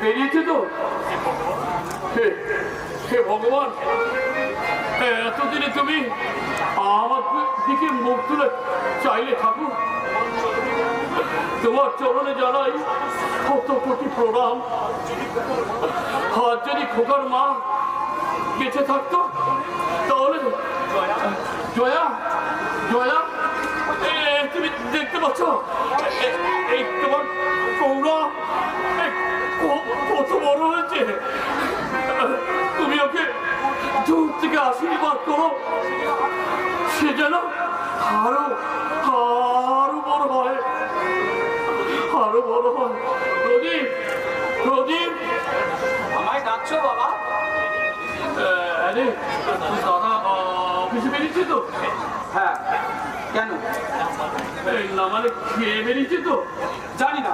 বেরিয়েছে তো? হে ভগবান, এতদিনে তুমি আমার দিকে মুখ তুলে চাইলে ঠাকুর। তোমার চরণে জানাই কত কোটি প্রণাম। আর যদি খোকার মা বেঁচে থাকতো তাহলে জয়া জয়া তুমি দেখতে পাচ্ছ এই তোমার কৌরা কত বড় হয়েছে। তুমি ওকে দূর থেকে আশীর্বাদ করো, সে যেন আরো আরো বড় হয়, আরো বড় হয়। প্রদীপ, প্রদীপ, আমায় ডাকছো বাবা? আরে দাদা অফিসে বেরিয়েছে তো? হ্যাঁ, কেন? না মানে খেয়ে বেরিয়েছে তো? জানি না,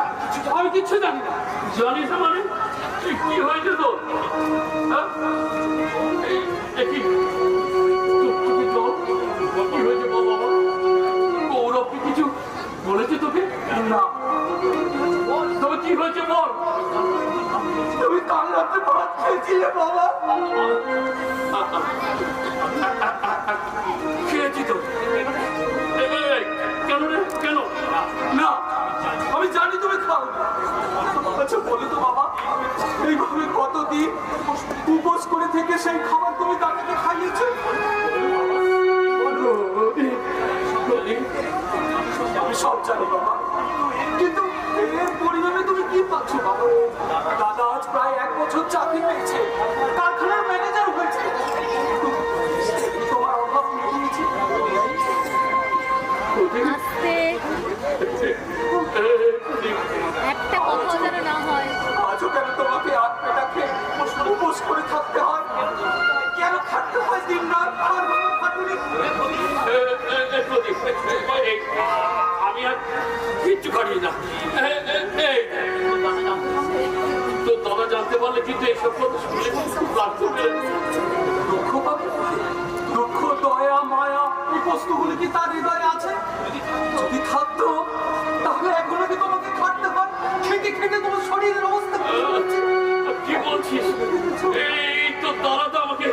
আমি কিচ্ছু জানি না। জানিস না মানে কি হয়েছে তো? দেখি কি হয়েছে বল বাবা। গৌরব কি কিছু বলেছে তোকে? না। তবে কি হয়েছে বল। তুমি কাল রাতে ভাত খেয়েছিলে বাবা? খেয়েছি তো। কেন রে, কেন? না, আমি জানি তুমি খাও। আচ্ছা বলো তো বাবা, এইভাবে কতদিন উপোস করে থেকে সেই খাবার তুমি তাকে খাইয়েছো? আমি সব জানি বাবা, কিন্তু এর পরিমাণে তুমি কি পাচ্ছ বাবা? দাদা আজ প্রায় 1 বছর চাকরি পেয়েছে, কারখানার ম্যানেজার হয়েছে। তোমার অভাব মিটিয়েছে। একটা কথা যেন না হয়। আজও কেন তোমাকে আট পেটা খেয়ে উপোস করে থাকতে হয়? কেন থাকতে হয় দিন রাত? আমি আর কিচ্ছু করি না। তো দাদা জানতে পারলে কিন্তু এইসব কথা শুনলে খুব রাগ করবে। দুঃখ পাবে? দুঃখ, দয়া, মায়া, এই বস্তুগুলি কি তার হৃদয়ে আছে? যদি থাকতো তাহলে এখনো কি তোমাকে খাটতে হয়? খেতে খেতে তোমার শরীরের অবস্থা কি বলছিস? এই তো দাদা তো আমাকে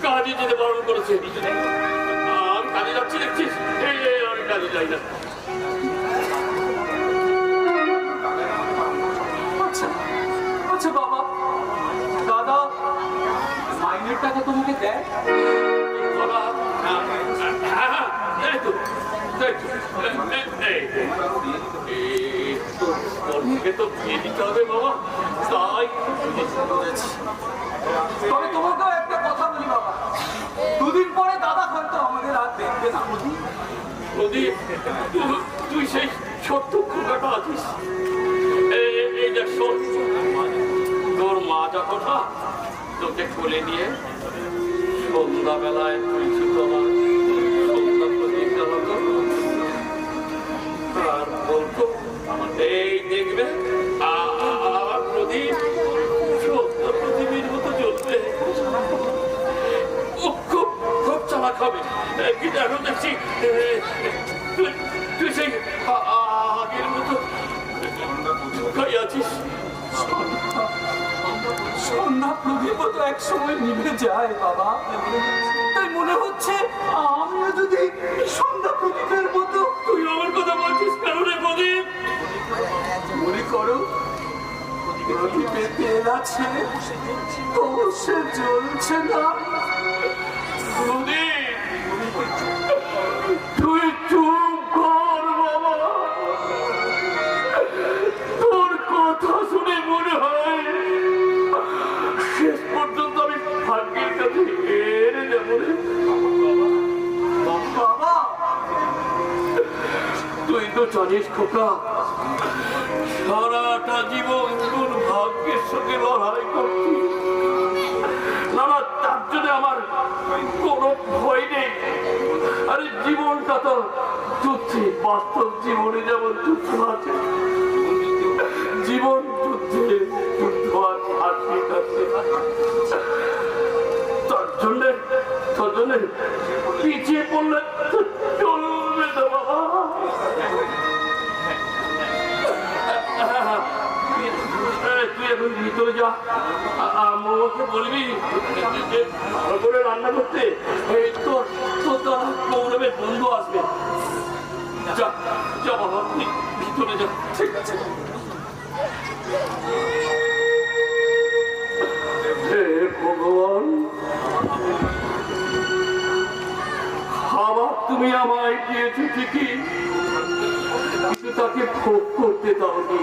কাজে যেতে বারণ করেছে। আমি কাজে যাচ্ছি দেখছিস? আমি কাজে যাই না। আচ্ছা আচ্ছা বাবা, দাদা মাইনের টাকা তোমাকে দেয়? তো বিয়ে দিতে হবে বাবা, তাই। তবে তোমাকেও একটা কথা বলি বাবা, 2 দিন পরে দাদা হয়তো আমাদের আর দেখবে না। প্রদীপ, তুই সেই ছোট্ট খোকাটা আছিস। এই দেখ শোন, তোর মা যখন তোকে কোলে নিয়ে সন্ধ্যাবেলায় তুলসী তলায় সন্ধ্যা প্রদীপ জ্বালাতো আর বলতো, এই দেখবে আমার প্রদীপ সন্ধ্যা প্রদীপের মতো জ্বলবে। খুব খুব চালাক হবে। কিন্তু এখন দেখছি তুই সেই আগের মতো খাই আছিস। সন্ধ্যা প্রদীপ তো এক সময় নিভে যায় বাবা, তাই মনে হচ্ছে আমিও যদি সন্ধ্যা প্রদীপের মতো। তুই আমার কথা বলছিস কেন রে প্রদীপ? মনে করো প্রদীপে তেল আছে তো সে জ্বলছে না। প্রদীপ, তুই চুপ কর বাবা। তোর কথা শুনে মনে হয় শেষ পর্যন্ত আমি ভাগ্যের কাছে হেরে যাবো রে বাবা। তুই তো জানিস খোকা, সারাটা জীবন তোর ভাগ্যের সঙ্গে লড়াই করছি। না না, তার জন্য আমার কোনো ভয় নেই। আরে জীবনটা তো যুদ্ধে, বাস্তব জীবনে যেমন যুদ্ধ আছে, জীবন যুদ্ধে যুদ্ধ আছে। তার জন্য পিছিয়ে পড়লে চলবে না বাবা। তুই এখন আম্মুকে বলবি ভালো করে রান্না করতে। এই তোর তোর তোর গৌরবের বন্ধু আসবে। যা যা বাবা, তুই ভিতরে যা। ঠিক আছে। হে ভগবান, খাবার তুমি আমায় দিয়েছো ঠিকই, কিন্তু তাকে ভোগ করতে দাওনি।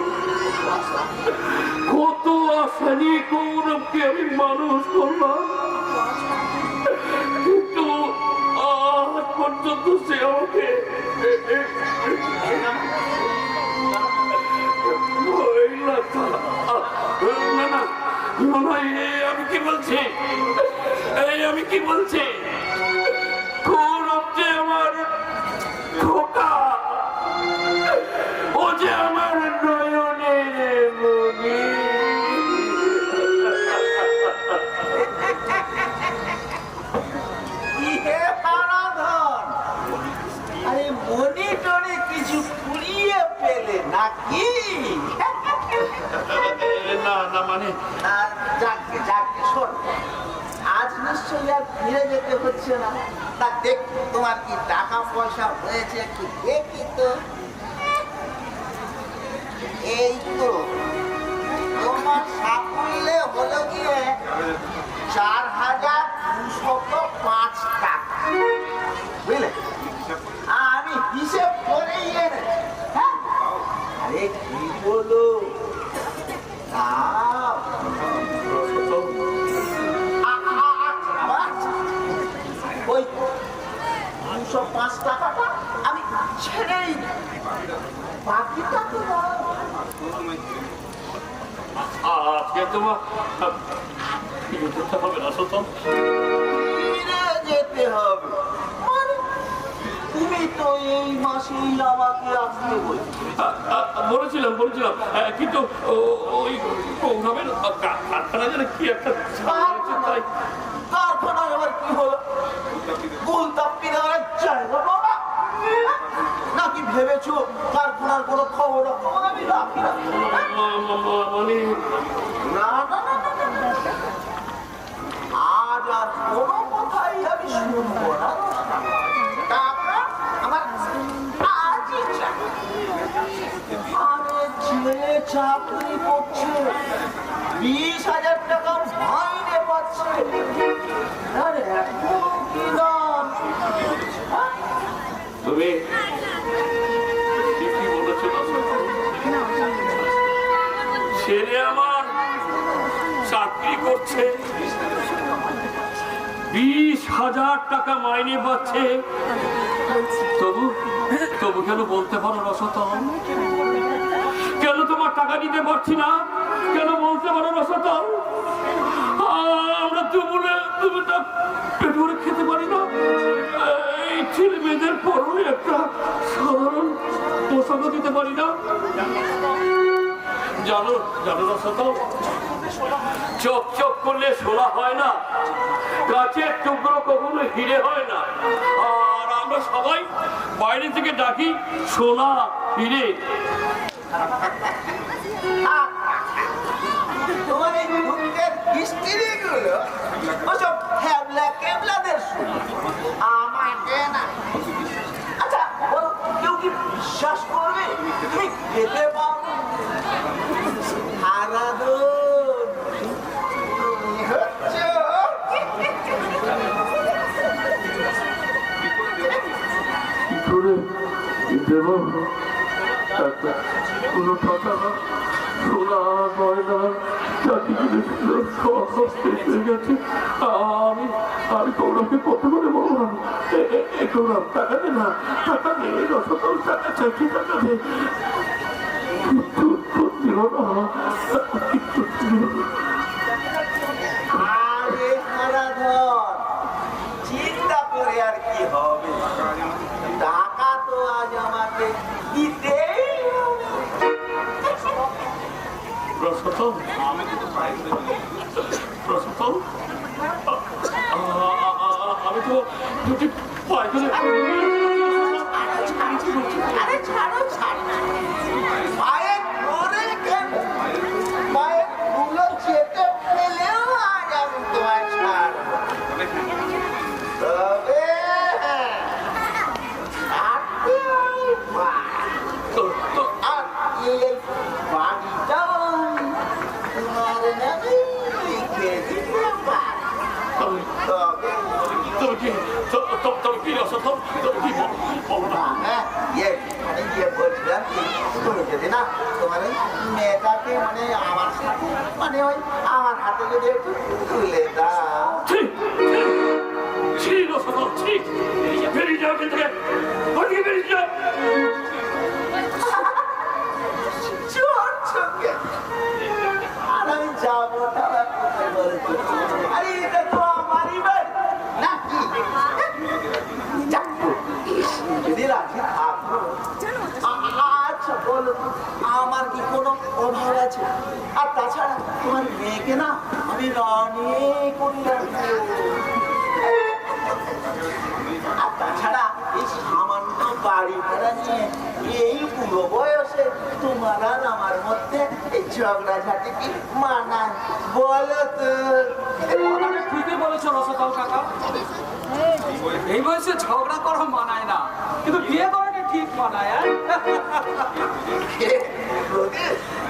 কত আসানি গৌরবকে আমি মানুষ করলাম, কিন্তু আজ পর্যন্ত সে আমাকে না না না, আমি কি বলছি, আমি কি বলছি, গৌরব যে আমার খোকা, ও যে আমার নয়নের মনি। আরে মনে টনে কিছু পুড়িয়ে পেলে নাকি? না না মানে যাকে যাকে শোন, আজ নিশ্চয়ই আর ফিরে যেতে হচ্ছে না। তা দেখ তোমার কি টাকা পয়সা হয়েছে একটু দেখি তো। এই তো তোমার সাফল্যে হলো গিয়ে 4,205 টাকা, বুঝলে? আমি হিসেব করেই এনেছি। হ্যাঁ, আরে কি বলো, ওই 205 টাকাটা আমি ছেড়েই বাকিটা তো আজকে তোমার যেতে হবে না সতম, যেতে হবে। মানে তুমি তো এই মাসেই আমাকে আসতে বলেছিলাম বলেছিলাম, কিন্তু ওই গৌরবের কারখানা যেন কি একটা তাই কারখানায় আবার কি হলো? গুলতাপ্পি দেওয়ার জায়গা বাবা নাকি ভেবেছো কারখানার কোনো খবর আমি রাখি না? মানে না না না, আজ আর কোনো কথাই আমি শুনবো না। টাকা আমার আজই চাই। আরে ছেলে চাকরি করছে, 20,000 টাকা মাইনে পাচ্ছে, আরে এখনো কি দাম? তুমি ঠিকই বলেছো না, ছেলে আমার চাকরি করছে, 20,000 টাকা মাইনে পাচ্ছে, তবু তবু কেন বলতে পারো রসতম? কেন তোমার টাকা দিতে পারছি না? কেন বলতে পারো রসতম? আমরা তুমি পেট ভরে খেতে পারি না? এই ছেলে মেয়েদের পরনে একটা সাধারণ পোশাকও দিতে পারি না? জানো জানো রসতম, চোখ চোখ করলে সোনা হয় না, গাছের টুকরো কখনো হিরে হয় না। আর আমরা সবাই বাইরে থেকে ডাকি সোনা হিরে। তোমার এই দুঃখের হিস্ট্রিগুলো ওসব হ্যাবলা কেবলাদের শুনি, আমাকে না। আচ্ছা বলো, কেউ কি বিশ্বাস করবে তুমি খেতে পারো? হারাদন তুমি হচ্ছো কি করে দেব কোনো টাকা না, সোনা গয়না চাকরি ছিল সব শেষ হয়ে গেছে। আমি আমি গৌরবকে কত করে বলবো, গৌরব টাকা দে না, টাকা দে, রসতল টাকা চাই, টাকা দে। কিচ্ছু উত্তর দিল না, কিচ্ছু দিল না। আরে হারাধন, চিন্তা করে আর কি হবে? টাকা তো আজ আমাকে দিতেই হবে। রসতল রসতল, আমি তো দুটি পায়খানা আরে ছাড়ো ছাড়ো, পায়ে ধরে কেন? পায়ে ধুলো চেটে তবে কি রসদ তবে কি বলো না হ্যাঁ মানে বলছিলাম কি তুমি যদি না তোমার ওই মেয়েটাকে মানে আমার সাথে মানে ওই আমার হাতে যদি একটু তুলে দাও ঠিক ঠিক রসদ ঠিক বেরিয়ে যাও এখান থেকে ওদিকে বেরিয়ে যাও চোর চোখে আর আমি যাবো তারা কোথায় বলেছি আরে এটা তো আমারই বাড়ি না কি যাক, যদি রাখি থাকবো আচ্ছা বলো তো, আমার কি কোনো অভাব আছে আর তাছাড়া তোমার মেয়েকে না আমি অনেক করে রাখবো আর তাছাড়া এই সামান্য বাড়ি ভাড়া নিয়ে এই বুড়ো বয়সে তোমার আর আমার মধ্যে এই ঝগড়াঝাটি কি মানায় বলো তো কথাটা ঠিকই বলেছো রসদাও কাকা, এই বয়সে ঝগড়া করা মানায় না, কিন্তু বিয়ে করাটা ঠিক মানায়।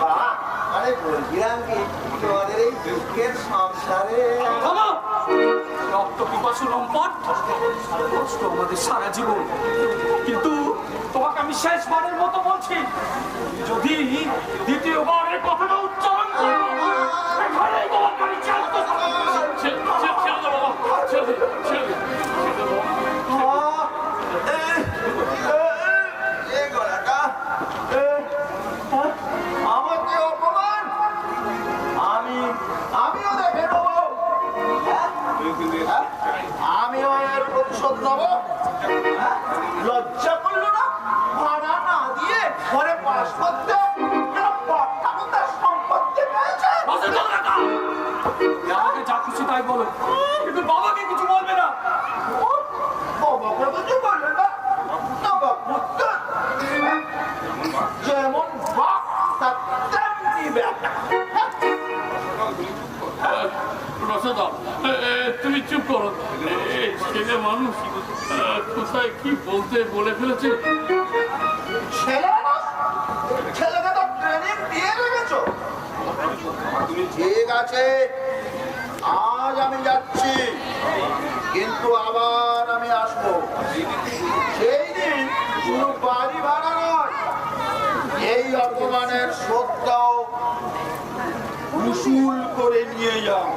বাবা মানে বলছিলাম কি তোমাদের এই দুঃখের সংসারে থামো! রক্ত পিপাসু লম্পট, কষ্ট আমাদের সারা জীবন, কিন্তু তোমাকে আমি শেষবারের মতো বলছি, যদি দ্বিতীয়বারের কথাটা উচ্চারণ করো এখানেই তোমাকে আমি ছেড়ে দেবো। ছেড়ে দাও বাবা ছেড়ে দে ছেড়ে দে আমাকে অপমান আমিও দেখে নেবো আমিও এর প্রতিশোধ নেবো লজ্জা করলো না ভাড়া না দিয়ে ঘরে পাশ করতে সম্পত্তি পেয়েছে আমাকে যা খুশি তাই বলো, কিন্তু বাবাকে কিছু বলবে না। বাবাকে কিছু বলবে না বাবা পুত্র যেমন বাপ তার তেমনি বেটা রসদা তুমি চুপ করো ছেলে মানুষ কোথায় কি বলে ফেলেছে ছেলেকে তো ট্রেনিং দিয়ে রেখেছো ঠিক আছে আজ আমি যাচ্ছি কিন্তু আবার আমি আসবো সেই দিন শুধু বাড়ি ভাড়া নয় এই অপমানের শোধটাও উসুল করে নিয়ে যাও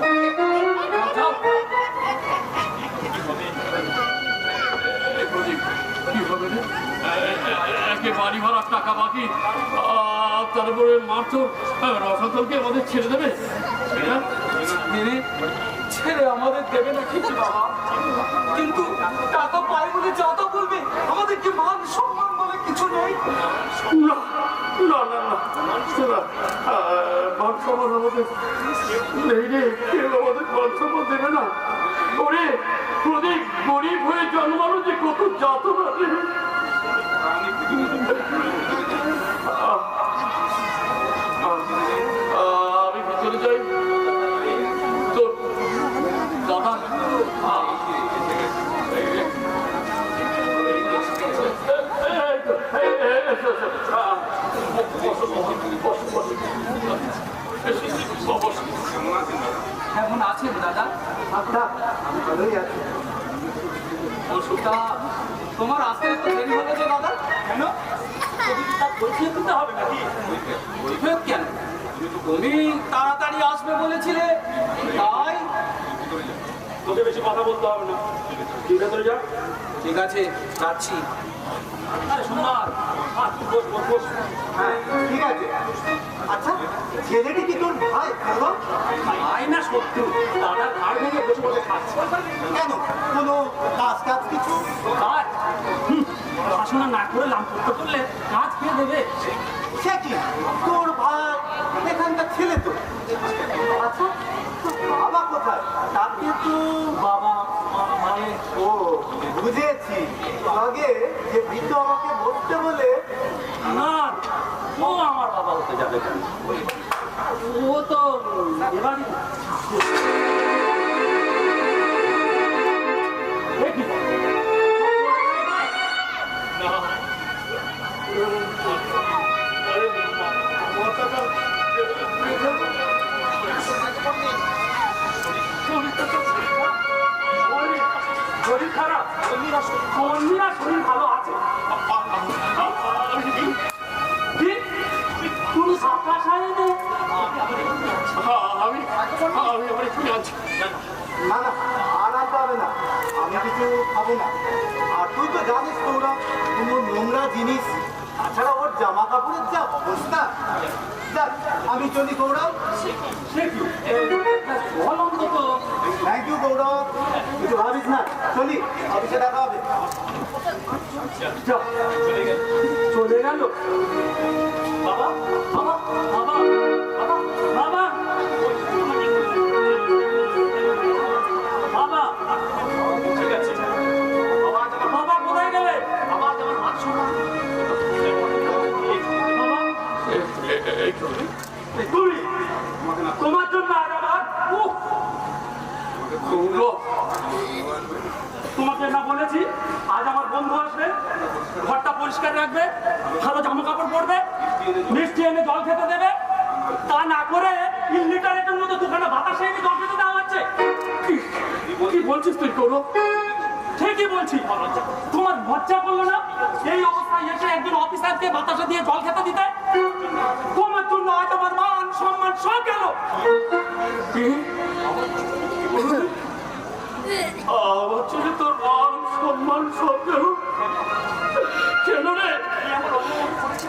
কি হবে রে একে বাড়ি ভাড়ার টাকা বাকি তারপরে মাত্র রসাতলকে আমাদের ছেড়ে দেবে মেনে ছেড়ে আমাদের দেবে না ঠিক বাবা, কিন্তু টাকা পাই বলে যত বলবে, আমাদের কি মান সম্মান বলে কিছু নেই। না না না না শোনা মান সম্মান আমাদের নেই রে কেউ আমাদের মান সম্মান দেবে না ওরে প্রদীপ গরিব হয়ে জন্মানো যে কত যাতনা রে আমি ভিতরে যাই তোর দাদা এখন আছেন দাদা? আমি ভালোই আছি তা তোমার আসতে একটু দেরি হলো যে দাদা, কেন? পরীক্ষা দিতে হবে নাকি? পরীক্ষা কেন? তুমি তাড়াতাড়ি আসবে বলেছিলে, তাই তোকে বেশি কথা বলতে হবে না তুই ভেতরে যা ঠিক আছে যাচ্ছি। আরে সুন্দর বস বস বস হ্যাঁ ঠিক আছে আচ্ছা ছেলেটি কি তোর ভাই বলো ভাই না সত্যি দাদার ঘাড় ভেঙে বসে বসে খাচ্ছে কেন কোনো কাজ কাজ কিছু কাজ পড়াশোনা না করে লাভ করতে করলে কাজ খেয়ে দেবে সে কি তোর ভাই এখানকার ছেলে তো আচ্ছা তোর বাবা কোথায় তাকে তো বাবা মানে ও বুঝেছি আগে যে বৃদ্ধ আমাকে বলতে বলে না ও আমার বাবা হতে যাবে কেন ও তো এবারই শরীর খারাপ? কর্মীরা শরীর ভালো আছে। কি? কোনো সাপ্তাহ হয়নি? আমি আমার একটু আছি। না না, আর আনতে হবে না, আমি কিছু খাবো না। আর তুই তো জানিস তো ওরা কোনো নোংরা জিনিস, তাছাড়া ওর জামা কাপড়ের যা অবস্থা। যাক, আমি চলি গৌরব। থ্যাংক ইউ গৌরব, কিছু ভাবিস না, চলি, অফিসে দেখা হবে। চলে গেল বাবা, বাবা, বাবা, বাবা, বাবা, বাবা, ঠিক আছে বাবা, কোথায় গেলে? বাবা, তুমি তোমার জন্য আজ আমার তোমাকে না বলেছি আজ আমার বন্ধু আসবে, ঘরটা পরিষ্কার রাখবে, ভালো জামা কাপড় পরবে, মিষ্টি এনে জল খেতে দেবে, তা না করে 3 লিটারের মতো দোকানে বাতাসে এনে জল খেতে দেওয়া হচ্ছে। কি বলছিস তুই? করো ঠিকই বলছি, তোমার লজ্জা করলো না এই অবস্থায় এসে একজন অফিসারকে বাতাসে দিয়ে জল খেতে দিতে? তোমার জন্য আজ আমার মান সম্মান সব গেল। আমার জন্য তোর মান সম্মান সব গেল কেন রে?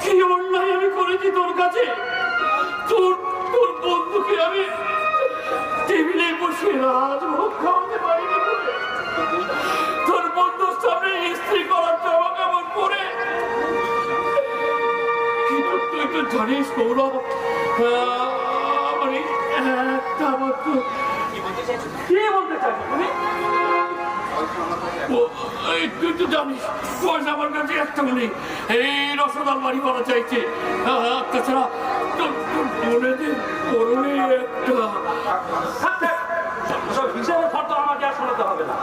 কি অন্যায় আমি করেছি তোর কাছে? তোর তোর বন্ধুকে আমি টেবিলে বসে রাজভোগ খাওয়াতে পারিনি বলে, তোর বন্ধুর সামনে ইস্ত্রি করার জামা কাপড় পরে। কিন্তু তুই তো জানিস গৌরব, একটা মাত্র কি বলতে চাইছো তুমি? তুই তো জানিস পয়সা আমার কাছে একটা নেই, এই রসদাল বাড়ি করা চাইছে। তাছাড়া তোর বোনেদের পরনে একটা হিসেবে ফটো আমাকে আর শোনাতে হবে না।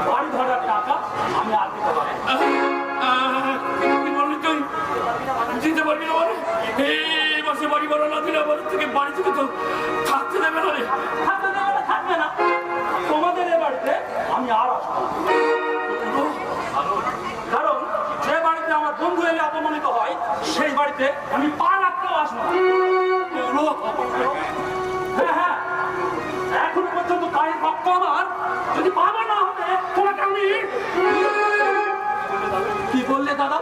বাড়ি ধরার টাকা আমি আর দিতে পারি। কি বললি তুই? দিতে পারবি না মানে? এই মাসে বাড়ি ভাড়া না দিলে আমাদের থেকে বাড়ি থেকে তো থাকতে দেবে না রে। থাকতে দেবে না? থাকবে না। তোমাদের এ বাড়িতে আমি আর আসবো না। কারণ যে বাড়িতে আমার বন্ধু এলে অপমানিত হয় সেই বাড়িতে আমি পা রাখতেও আসবো না। হ্যাঁ হ্যাঁ, এখনো পর্যন্ত পায়ের রক্ত আমার যদি বাবা না হবে তোমাকে আমি। কি বললে দাদা?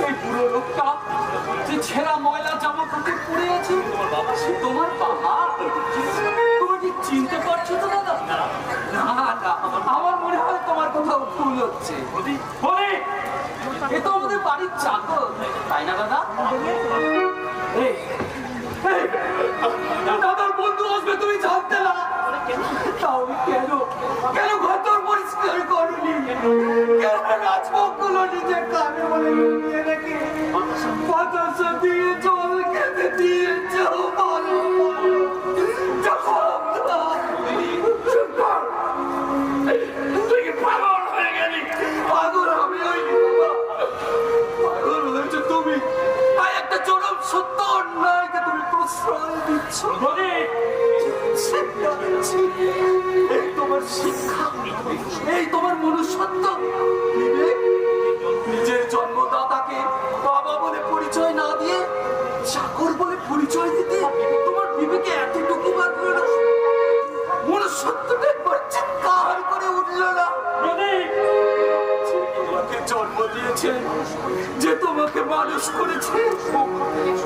এই পুরো লোকটা যে ছেঁড়া ময়লা জামা কাপড় পরে আছে সে তোমার বাবা? তুমি কি চিনতে পারছো তো দাদা? না না, আমার মনে হয় তোমার কোথাও ভুল হচ্ছে। এ তো আমাদের বাড়ির চাকর, তাই না দাদা? দাদার বন্ধু আসবে তুমি জানতে না? তাহলে কেন কেন ঘর তোর পরিষ্কার করনি? কেন রাজভোগগুলো নিজের কানে বলে লুকিয়ে রেখে বাতাসা দিয়ে জল খেতে দিয়েছ? বলো তুই কি পাগল হয়ে গেলি? পাগল হবে ওই পাগল হয়েছে তুমি, তাই একটা চরম সত্য অন্যায়কে তুমি প্রশ্রয় দিচ্ছ। এই তোমার শিক্ষা, এই তোমার মনুষ্যত্ব। নিজের জন্মদাতাকে বাবা বলে পরিচয় না দিয়ে চাকর বলে পরিচয় দিতে তোমার বিবেকে এতটুকু বাঁধল না? মনুষ্যত্বটা একবার চিৎকার করে উঠল না? তোমাকে জন্ম দিয়েছে, যে তোমাকে মানুষ করেছে,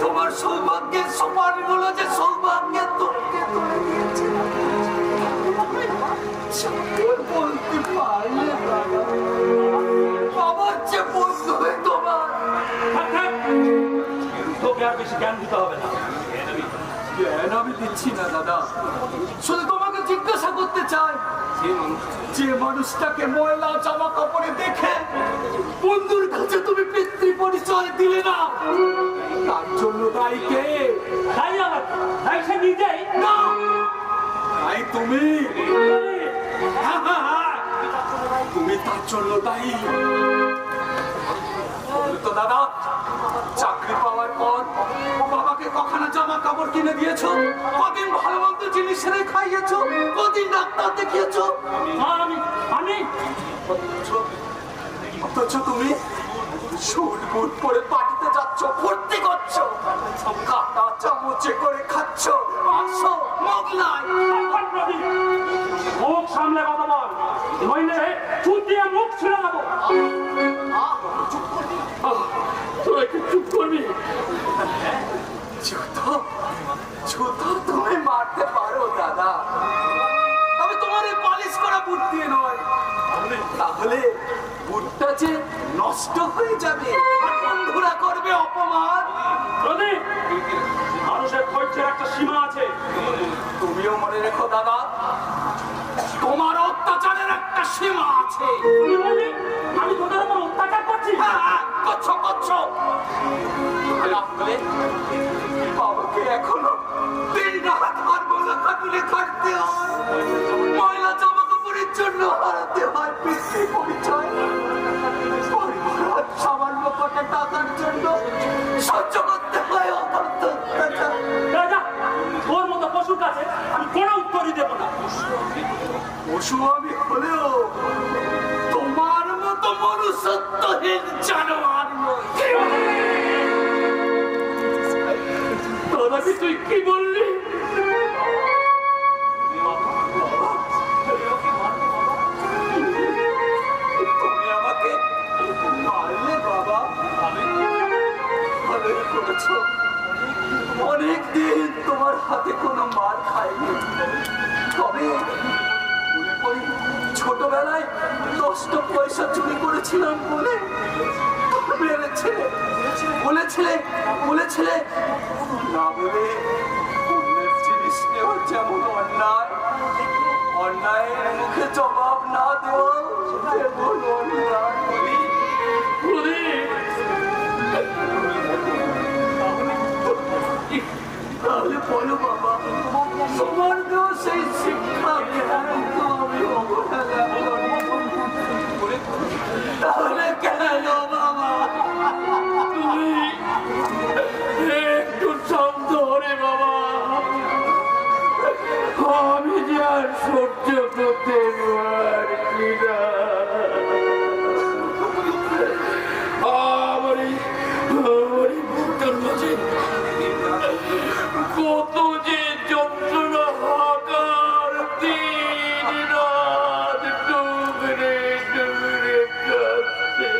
তোমার সৌভাগ্যের সমানগুলো যে সৌভাগ্যের তোকে তুলে দিয়েছে, বলতে পারলে বাবার যে বন্ধু হয়ে তোমার। তোকে আর বেশি জ্ঞান দিতে হবে না। জ্ঞান আমি দিচ্ছি না দাদা, শুধু তোমাকে জিজ্ঞাসা করতে চাই, যে মানুষটাকে ময়লা জামা কাপড়ে দেখে বন্ধুর কাছে তুমি পিতৃ পরিচয় দিলে না, তার জন্য দায়ী কে? তাই আমার তাই সে নিজেই না, তাই তুমি তুমি তার জন্য দায়ী। তো দাদা, চাকরি পাওয়ার পর বাবাকে কখানা জামা কাপড় কিনে দিয়েছো, কদিন ভালো মন্দ জিনিস এনে খাইয়েছো, কদিন ডাক্তার দেখিয়েছো। আমি অথচ তুমি সুট বুট পরে পার্টিতে যাচ্ছ, ফুর্তি করছো, কাটা চামচে করে খাচ্ছ মাংস মোগলাই। মুখ সামলে কথা বল, নইলে চুপ দিয়ে মুখ ছিঁড়ে দেবো। তোরা একটু চুপ করবি। জুতো জুতো তুমি মারতে পারো দাদা, তবে তোমার এই পালিশ করা বুট দিয়ে নয়। তাহলে বুটটা যে নষ্ট হয়ে যাবে আর বন্ধুরা করবে অপমান। প্রদীপ, মানুষের ধৈর্যের একটা সীমা আছে। তুমিও মনে রেখো দাদা, তোমার অত্যাচারের একটা সীমা আছে। তুমি বললি আমি তোদের উপর অত্যাচার করছি? হ্যাঁ, করছো করছো। তাহলে বাবাকে এখনো দিন রাত হার বোলা কাটুলে খাটতে হয়, ময়লা জামা কাপড়ের জন্য হারাতে হয় পিতৃ পরিচয়, পরিবার সামান্য কটা টাকার জন্য সহ্য করতে হয় অকথ্য অত্যাচার। রাজা, তোর মতো পশুর কাছে আমি কোনো উত্তরই দেব না। পশু আমি হলেও তোমার মতো মনুষ্যত্বহীন জানোয়ার নই। দাদাকে তুই কি বললি? তুমি আমাকে মারলে বাবা, ভালোই করেছো। অনেকদিন তোমার হাতে কোনো মার খাইনি, তবে ওই ছোটবেলায় 10টা পয়সা চুরি করেছিলাম বলে মেরেছিলে, বলেছিলে না বলে অন্যের জিনিস নেওয়া যেমন অন্যায়, অন্যায়ের মুখে জবাব না দেওয়া তেমন অন্যায়। প্রদীপ, তাহলে বলো বাবা, তোমার দেওয়া সেই শিক্ষা জ্ঞান তো আমি অবহেলা করি, তাহলে কেন বাবা? তুই একটু শান্ত হরে বাবা। আমি যে আর সহ্য করতে পারছি না। আমার এই বুকটার মাঝে কত যে যন্ত্রণা, হাকার দিন রাত ডুবরে ডুবরে কাঁদছে,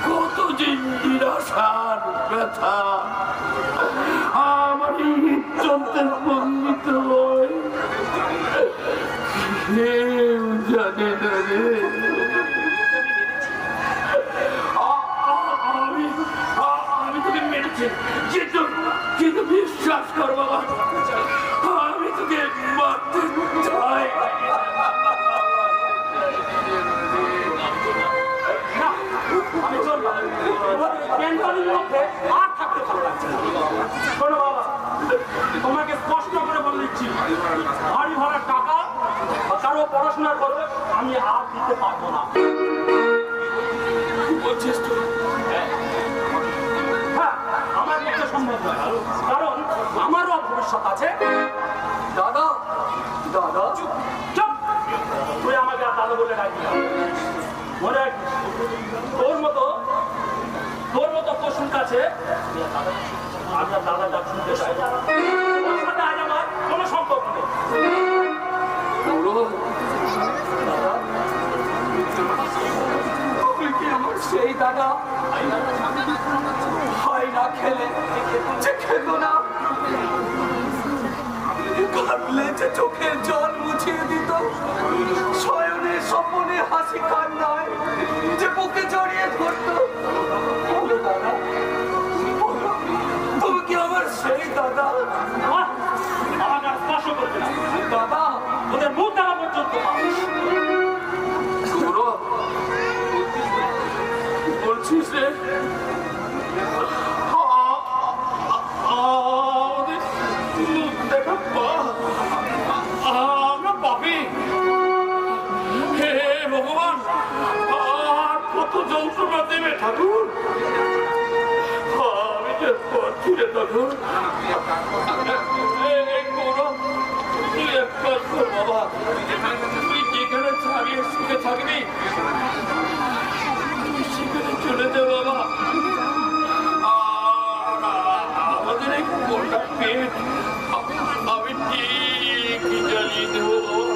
কত যে নিরাশার ব্যথা আমার এই হৃদযন্ত্রের স্পন্দিত হয়, কেউ জানে না রে। আমি তোকে মেরেছি, কিন্তু বিশ্বাস কর বাবা, আমি তোকে মারতে চাই না। আমি চললাম, ক্যান্টারের মধ্যে আর থাকতে ভালো লাগছে না। শোনো বাবা, তোমাকে স্পষ্ট করে বলে দিচ্ছি, বাড়ি ভাড়ার টাকা বা কারো পড়াশোনার খরচ আমি আর দিতে পারবো না। বলছিস তুই? হ্যাঁ, আমার পক্ষে সম্ভব নয়, কারণ আমারও ভবিষ্যৎ আছে। দাদা দাদা চুপ, তুই আমাকে আর দাদা বলে ডাকবি না। মনে রাখিস, তোর মতো পশুর কাছে আমি আর দাদা ডাক শুনতে চাই না। ওর সাথে আজ আমার কোনো সম্পর্ক নেই। দাদা, তুমি কি আমার সেই দাদা হয় না খেলে যে খেতো না, কাঁদলে যে চোখের জল মুছিয়ে দিত, শয়নে স্বপনে হাসি কান্নায় যে বুকে জড়িয়ে ধরতো? বলো দাদা, বলো, তুমি কি আমার সেই দাদা? আমাকে আর স্পর্শ করবে না দাদা, ওদের মুখ দেখা পর্যন্ত। বলছিস রে, আমাদের মুখ দেখা আমরা পাবি? হে ভগবান, আর কত যন্ত্রণা দেবে ঠাকুর? আমি যে ফিরে দেখো এই গৌরব তুই এক কাজ কর বাবা তুই যেখানে ছাড়িয়ে সুখে থাকবি সেখানে চলে যা বাবা আমাদের এই গোটা পেট আমি ঠিক জ্বালিয়ে দেবো বাবা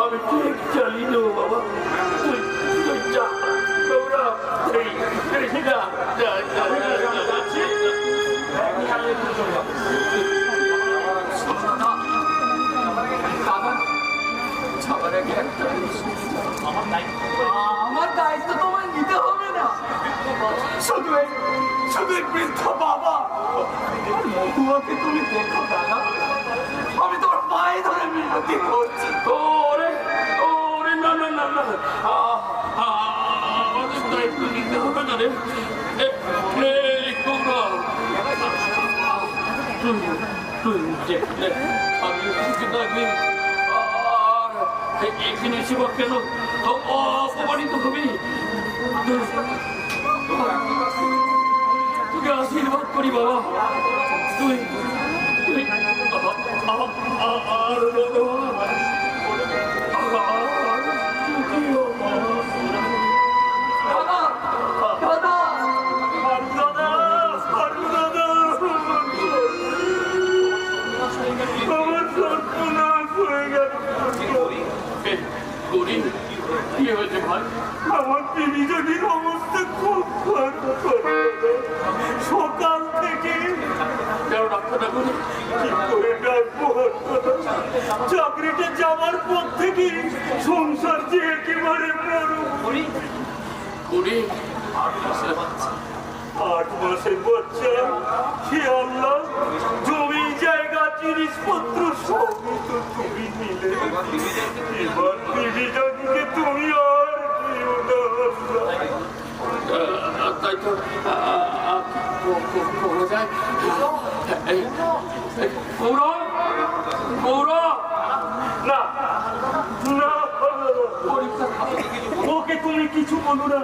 আমি ঠিক জ্বালিয়ে দেবো বাবা তুই তুই যা গৌরব আমার দায়িত্ব তোমায় নিতে হবে না শুধু বৃদ্ধ বাবা মহুয়াকে তুমি দেখো দাদা আমি তোমার পায়ে ধরে মিনতি করছি ওরে ওরে না না না না আমাদের দায়িত্ব নিতে হবে না রে তুই দেখলে আমি সুখে থাকবি আর এখানে সেবা কেন অপমানিত হবি তোকে আশীর্বাদ করি বাবা তুই তুই আর দাদা দাদা কি হয়েছে ভাই আমার টিভিজনের অবস্থা খুব খারাপ সকাল থেকে কেন ডাক্তারটা করে কি করে ডাকবো চাকরিতে যাওয়ার পর থেকে সংসার যে একেবারে করি 8 মাসের বাচ্চা সে আল্লাহ জমি জায়গা জিনিসপত্র সবই তো তুমি নিলে এবার টিভিজনকে তুমি আর দিও না তাই তো যায় গৌরব গৌরব না না ওকে তুমি কিছু বলো না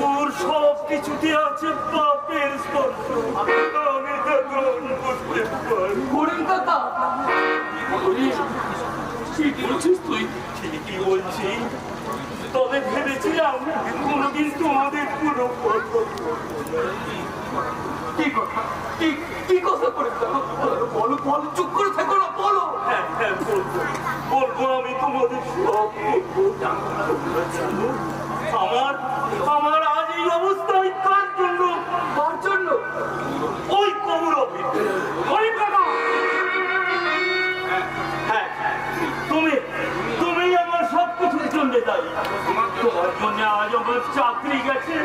ওর সব কিছুতে আছে পাপের স্পর্শ আমি তখন বুঝতে পারি করিম দাদা কি বলছিস তুই ঠিকই বলছি তবে ভেবেছিলাম কোনোদিন তোমাদের পুরো কি কথা কি কথা করে বলো বলো চুপ করে থেকো না বলো হ্যাঁ হ্যাঁ বলবো বলবো আমি তোমাদের সব বলবো জানো আমার আজ এই অবস্থায় কার জন্য ওই কৌরবের ওই কাকা হ্যাঁ তুমি আমার সব কিছুর জন্য দায়ী তোমার জন্য আজ আমার চাকরি গেছে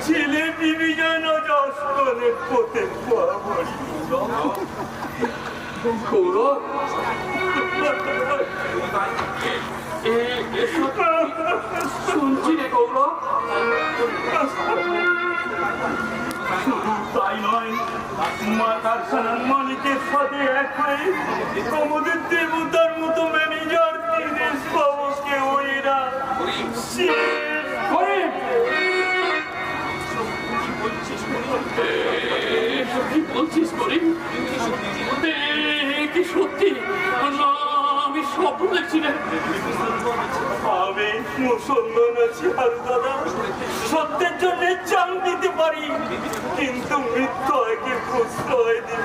ছেলে ডিভিশন যশনের পথে গৌরব শুনছি রে গৌরব শুধু তাই নয় মাতার সানার মালিকের সাথে এক হয়ে আমাদের দেবতার মতো ম্যানেজার দীনেশ বাবুকে ওইরা কি বলছিস করিম কি সত্যি না আমি স্বপ্ন দেখছি না আমি মুসলমান আছি আর দাদা সত্যের জন্য জান দিতে পারি কিন্তু মিথ্যাকে প্রশ্রয় দিতে